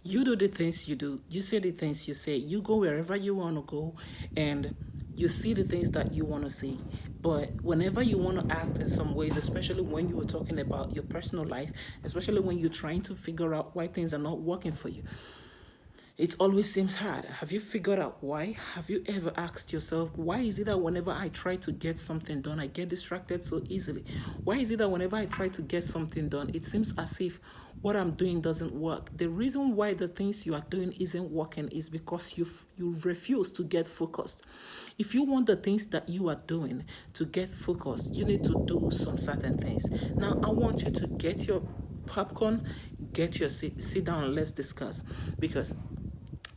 You do the things you do, you say the things you say, you go wherever you want to go, and you see the things that you want to see. But whenever you want to act in some ways, especially when you were talking about your personal life, especially when you're trying to figure out why things are not working for you, it always seems hard. Have you figured out why? Have you ever asked yourself, why is it that whenever I try to get something done, I get distracted so easily? Why is it that whenever I try to get something done, it seems as if what I'm doing doesn't work? The reason why the things you are doing isn't working is because you refuse to get focused. If you want the things that you are doing to get focused, you need to do some certain things. Now, I want you to get your popcorn, get your seat, sit down, and let's discuss, because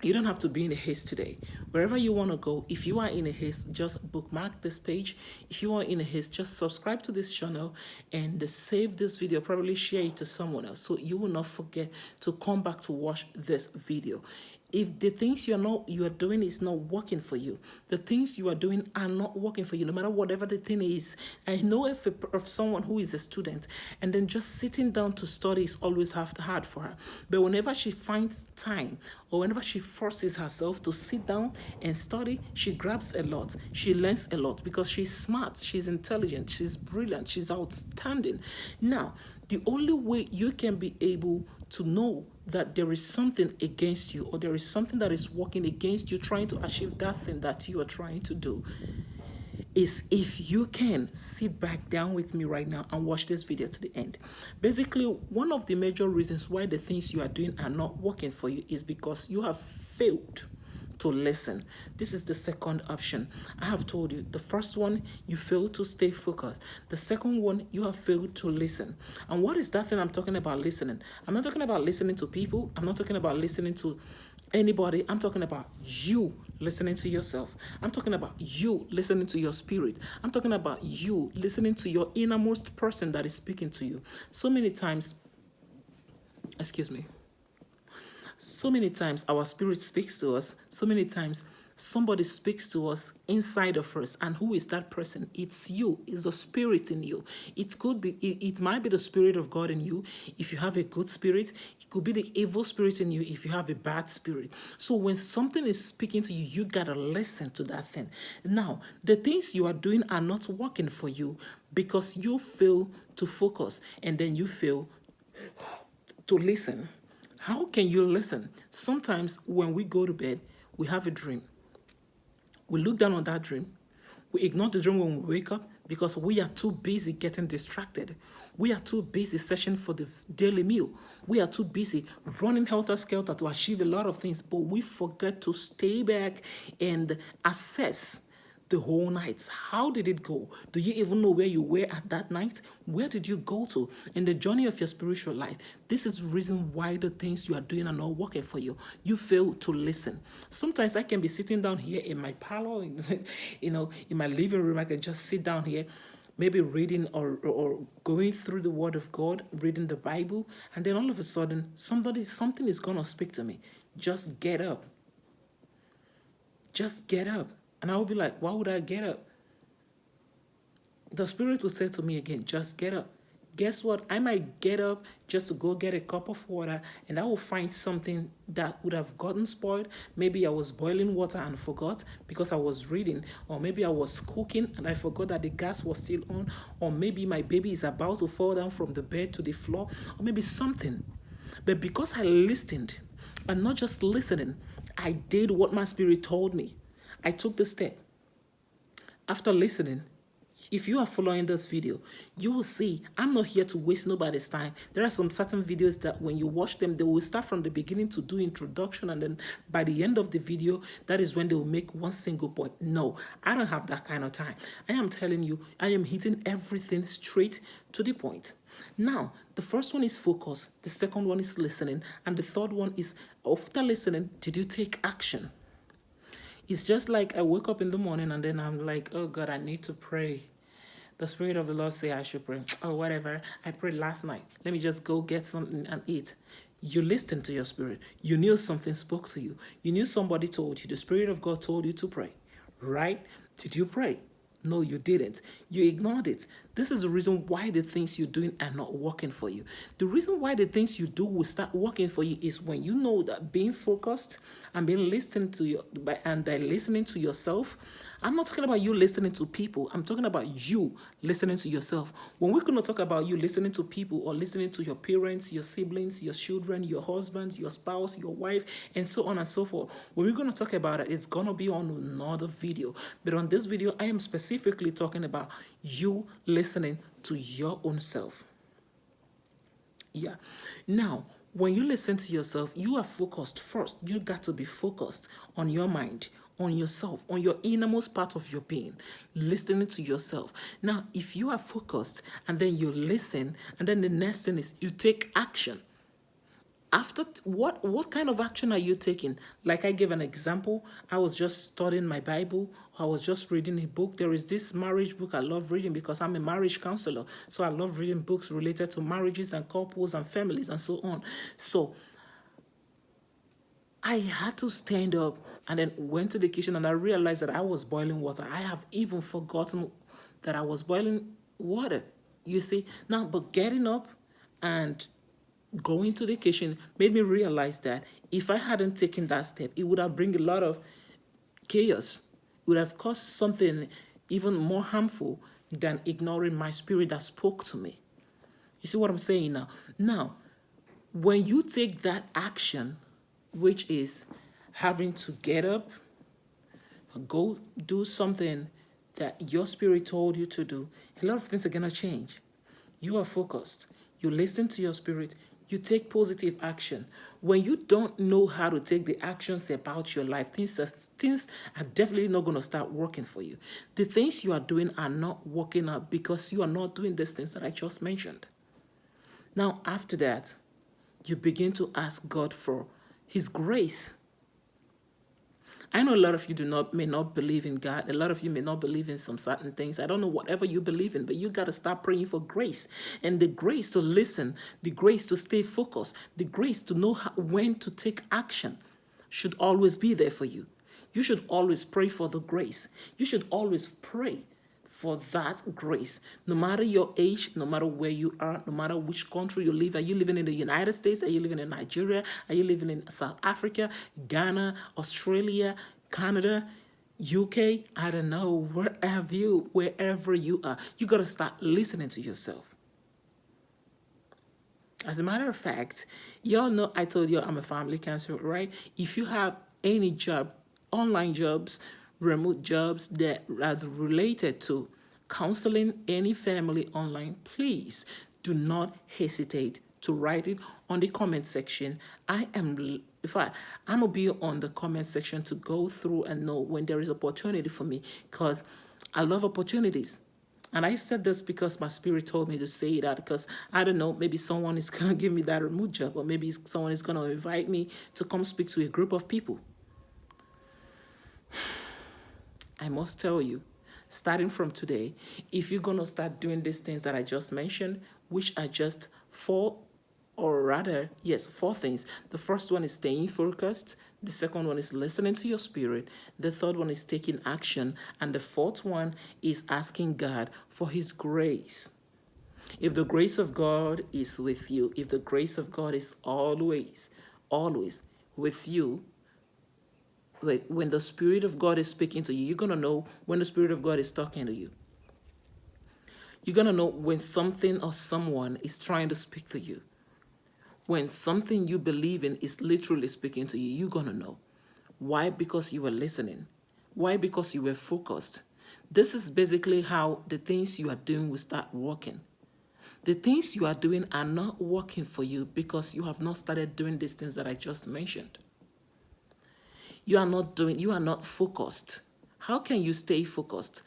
you don't have to be in a haste today. Wherever you want to go, if you are in a haste, just bookmark this page. If you are in a haste, just subscribe to this channel and save this video. Probably share it to someone else so you will not forget to come back to watch this video. If the things you are doing is not working for you, the things you are doing are not working for you, no matter whatever the thing is. I know of someone who is a student, and then just sitting down to study is always hard for her. But whenever she finds time, or whenever she forces herself to sit down and study, she grabs a lot. She learns a lot because she's smart, she's intelligent, she's brilliant, she's outstanding. Now, the only way you can be able to know that there is something against you, or there is something that is working against you trying to achieve that thing that you are trying to do, is if you can sit back down with me right now and watch this video to the end. Basically, one of the major reasons why the things you are doing are not working for you is because you have failed to listen. This is the second option. I have told you the first one, you failed to stay focused. The second one, you have failed to listen. And what is that thing I'm talking about listening? I'm not talking about listening to people. I'm not talking about listening to anybody. I'm talking about you listening to yourself. I'm talking about you listening to your spirit. I'm talking about you listening to your innermost person that is speaking to you. So many times, excuse me, so many times our spirit speaks to us. So many times somebody speaks to us inside of us. And who is that person? It's you. It's the spirit in you. It could be, it might be the spirit of God in you if you have a good spirit. It could be the evil spirit in you if you have a bad spirit. So when something is speaking to you, you gotta listen to that thing. Now, the things you are doing are not working for you because you fail to focus, and then you fail to listen. How can you listen? Sometimes when we go to bed, we have a dream. We look down on that dream. We ignore the dream when we wake up because we are too busy getting distracted. We are too busy searching for the daily meal. We are too busy running helter-skelter to achieve a lot of things, but we forget to stay back and assess the whole night. How did it go? Do you even know where you were at that night? Where did you go to in the journey of your spiritual life? This is the reason why the things you are doing are not working for you. You fail to listen. Sometimes I can be sitting down here in my parlor, in my living room. I can just sit down here, maybe reading or going through the Word of God, reading the Bible, and then all of a sudden, something is gonna speak to me. Just get up. Just get up. And I will be like, why would I get up? The Spirit will say to me again, just get up. Guess what? I might get up just to go get a cup of water, and I will find something that would have gotten spoiled. Maybe I was boiling water and forgot because I was reading, or maybe I was cooking and I forgot that the gas was still on, or maybe my baby is about to fall down from the bed to the floor, or maybe something. But because I listened, and not just listening, I did what my spirit told me. I took the step. After listening, if you are following this video, you will see I'm not here to waste nobody's time. There are some certain videos that when you watch them, they will start from the beginning to do introduction, and then by the end of the video, that is when they will make one single point. No, I don't have that kind of time. I am telling you, I am hitting everything straight to the point. Now, the first one is focus, the second one is listening, and the third one is, after listening, did you take action? It's just like I wake up in the morning and then I'm like, oh God, I need to pray. The Spirit of the Lord say I should pray. Oh, whatever. I prayed last night. Let me just go get something and eat. You listened to your spirit. You knew something spoke to you. You knew somebody told you. The Spirit of God told you to pray. Right? Did you pray? No, you didn't. You ignored it. This is the reason why the things you're doing are not working for you. The reason why the things you do will start working for you is when you know that being focused and being listened to your by listening to yourself. I'm not talking about you listening to people. I'm talking about you listening to yourself. When we're going to talk about you listening to people or listening to your parents, your siblings, your children, your husbands, your spouse, your wife, and so on and so forth, when we're going to talk about it, it's going to be on another video. But on this video, I am specifically talking about you listening to your own self. Yeah. Now, when you listen to yourself, you are focused first. You got to be focused on your mind, on yourself, on your innermost part of your being, listening to yourself. Now, if you are focused and then you listen, and then the next thing is you take action. After what kind of action are you taking? Like I gave an example, I was just studying my Bible. I was just reading a book. There is this marriage book I love reading because I'm a marriage counselor. So I love reading books related to marriages and couples and families and so on. So I had to stand up and then went to the kitchen, and I realized that I was boiling water. I have even forgotten that I was boiling water. You see, now, but getting up and going to the kitchen made me realize that if I hadn't taken that step, it would have bring a lot of chaos. It would have caused something even more harmful than ignoring my spirit that spoke to me. You see what I'm saying now? Now, when you take that action, which is having to get up, go do something that your spirit told you to do, a lot of things are going to change. You are focused. You listen to your spirit. You take positive action. When you don't know how to take the actions about your life, things are definitely not going to start working for you. The things you are doing are not working out because you are not doing these things that I just mentioned. Now, after that, you begin to ask God for His grace. I know a lot of you may not believe in God. A lot of you may not believe in some certain things. I don't know whatever you believe in, but you got to start praying for grace. And the grace to listen, the grace to stay focused, the grace to know when to take action should always be there for you. You should always pray for the grace. You should always pray for that grace. No matter your age, no matter where you are, no matter which country you live. Are you living in the United States? Are you living in Nigeria? Are you living in South Africa, Ghana, Australia, Canada, UK? I don't know. Wherever you are, you got to start listening to yourself. As a matter of fact, y'all know I told you I'm a family counselor, right? If you have any job, online jobs, remote jobs that are related to counseling any family online, please do not hesitate to write it on the comment section. I'm gonna be on the comment section to go through and know when there is opportunity for me, because I love opportunities. And I said this because my spirit told me to say that, because I don't know, maybe someone is gonna give me that remote job, or maybe someone is gonna invite me to come speak to a group of people. I must tell you, starting from today, if you're going to start doing these things that I just mentioned, which are just four things. The first one is staying focused. The second one is listening to your spirit. The third one is taking action. And the fourth one is asking God for His grace. If the grace of God is with you, if the grace of God is always with you, when the Spirit of God is speaking to you, you're going to know when the Spirit of God is talking to you. You're going to know when something or someone is trying to speak to you. When something you believe in is literally speaking to you, you're going to know. Why? Because you were listening. Why? Because you were focused. This is basically how the things you are doing will start working. The things you are doing are not working for you because you have not started doing these things that I just mentioned. You are not focused. How can you stay focused?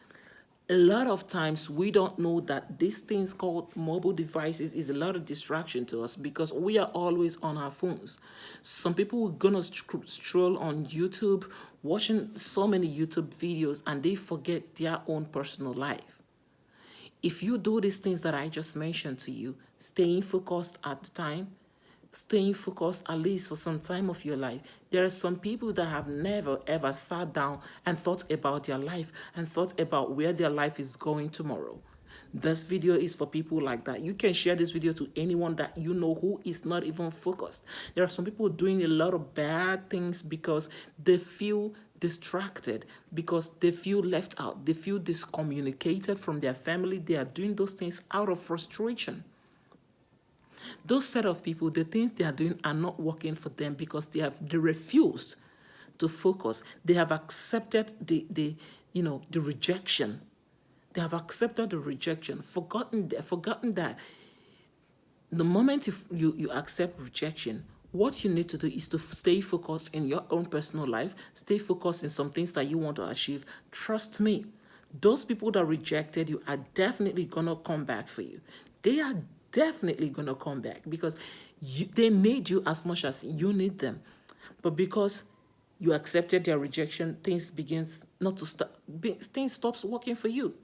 A lot of times we don't know that these things called mobile devices is a lot of distraction to us because we are always on our phones. Some people are gonna stroll on YouTube, watching so many YouTube videos, and they forget their own personal life. If you do these things that I just mentioned to you, staying focused at the time, staying focused at least for some time of your life. There are some people that have never ever sat down and thought about their life and thought about where their life is going tomorrow. This video is for people like that. You can share this video to anyone that you know who is not even focused. There are some people doing a lot of bad things because they feel distracted, because they feel left out, they feel discommunicated from their family. They are doing those things out of frustration. Those set of people, the things they are doing are not working for them because they refuse to focus. They have accepted the rejection. They have accepted the rejection, forgotten that the moment you accept rejection, what you need to do is to stay focused in your own personal life, stay focused in some things that you want to achieve. Trust me, those people that rejected you are definitely going to come back for you. They are definitely going to come back because they need you as much as you need them. But because you accepted their rejection, things stops working for you.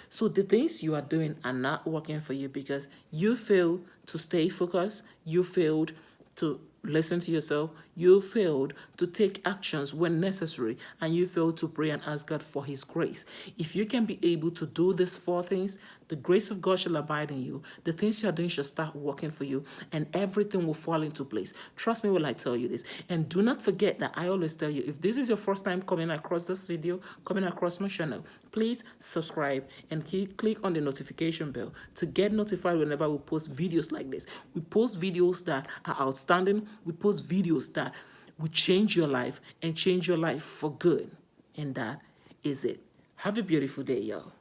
So the things you are doing are not working for you because you failed to stay focused, you failed to listen to yourself, you failed to take actions when necessary, and you failed to pray and ask God for his grace. If you can be able to do these 4 things, the grace of God shall abide in you, the things you are doing shall start working for you, and everything will fall into place. Trust me when I tell you this. And do not forget that I always tell you, if this is your first time coming across this video, coming across my channel, please subscribe and click on the notification bell to get notified whenever we post videos like this. We post videos that are outstanding. We post videos that will change your life and change your life for good. And that is it. Have a beautiful day, y'all.